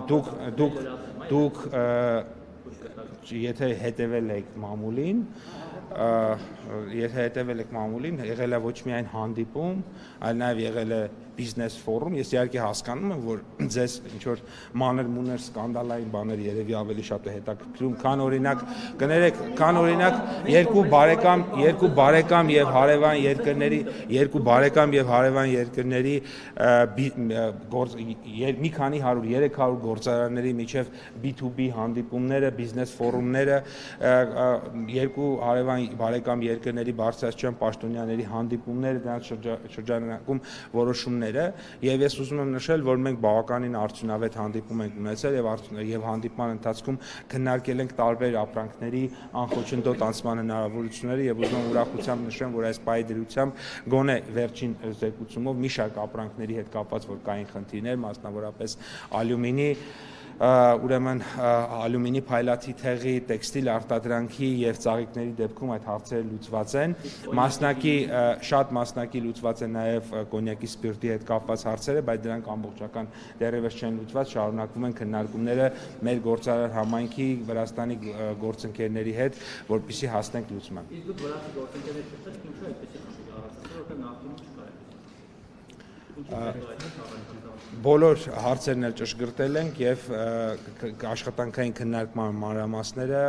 դուք եթե հետևել եք մամուլին, եղել է ոչ միայն հանդիպում, այլ նաև եղել է բիզնես ֆորում, ես իհարկե հասկանում եմ, որ ձեզ ինչ-որ մանր-մունր սկանդալային բաներ երևի ավելի շատ է հետաքրքրում, քան օրինակ երկու բարեկամ եւ հարևան երկրների մի քանի 100-300 գործարանների միջև B2B հանդիպումները, բիզնես ֆորումները, երկու հարևան բարեկամ երկրների բարձրաստիճան պաշտոնյաների հանդիպումները, դրանց շրջանակում որոշումներ եւ ես ուզում եմ նշել, որ մենք բավականին արդյունավետ հանդիպում ենք ունեցել եւ հանդիպման ընթացքում քննարկել ենք տարբեր ապրանքների անխոչնդոտ անցման հնարավորությունները եւ ուզում եմ ուրախությամբ նշեմ, որ այս պահի դրությամբ գոնե վերջին զեկուցումով մի շարք ապրանքների հետ կապված որ կային խնդիրներ, մասնավորապես ալյումինի ուրեմն ալյումինի փայլաթիթեղի, տեքստիլ արտադրանքի եւ ծաղիկների դեպքում այդ հարցերը լուծված են, շատ մասնակի լուծված են նաեւ կոնյակի սպիրտի հետ կապված հարցերը, բայց դրանք ամբողջական դեռևս չեն լուծված, շարունակվում են քննարկումները մեր գործարար համայնքի Վրաստանի գործընկերների հետ, որպեսզի հասնենք լուծման։ Իսկ դուք վրացի գործընկերներ չեք, ինչու այդպես է Բոլոր հարցերն էլ ճշգրտել ենք եւ աշխատանքային քննարկման մանրամասները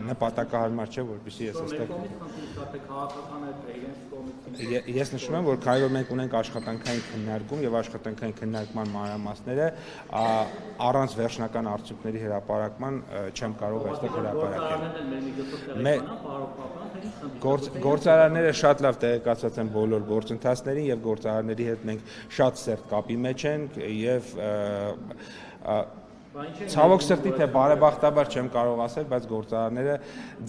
նպատակահարմար չէ, որպեսզի ես այստեղ Ես նշում եմ, որ քանի որ մենք ունենք աշխատանքային քննարկում եւ աշխատանքային քննարկման մանրամասները առանց վերջնական արդյունքների հրապարակման չեմ կարող այստեղ հրապարակել։ Գործարանները շատ լավ տեղեկացված են բոլոր գործընթացներին եւ գործարանների հետ մենք շատ սերտ կապի մեջ ենք եւ Ցավոք սրտի թե բարեբախտաբար չեմ կարող ասել, բայց գործարանները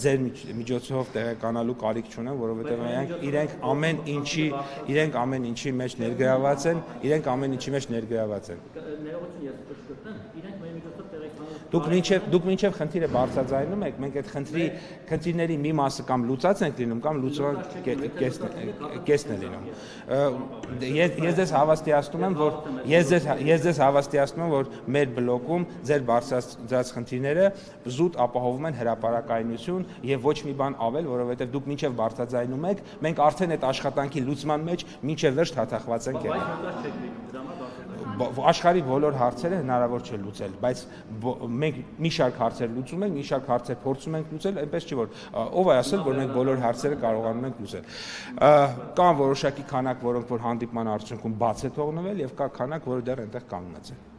ձեր միջոցով տեղեկանալու կարիք չունեն, որովհետեւ իրենք ամեն ինչի մեջ ներգրաված են, Դուք մինչև խնդիրը բարձրաձայնում եք, մենք այդ խնդիրների մի մասը կամ լուծած ենք լինում, կամ լուծման կեսն է լինում։ Ես ձեզ հավաստիացնում եմ, որ մեր բլոկում ձեր բարձրացած խնդիրները զուտ ապահովում են հրապարակայնություն եւ ոչ մի բան ավել, որովհետեւ դուք մինչև բարձրաձայնում եք, մենք արդեն այդ աշխատանքի լուծման մեջ մինչև վերջ թաթախված ենք եղել։ Աշխարհի բոլոր հարցերը հնարավոր չէ լուծել, բայց մենք մի շարք հարցեր լուծում ենք, մի շարք հարցեր փորձում ենք լուծել, այնպես չի որ ով է ասել, որ մենք բոլոր հարցերը կարողանում ենք լուծել։ Կան որոշակի քանակ, որոնք որ հանդիպման արդյունքում բաց է թողնվել եւ կա քանակ, որը դեռ այնտեղ կանգնած է։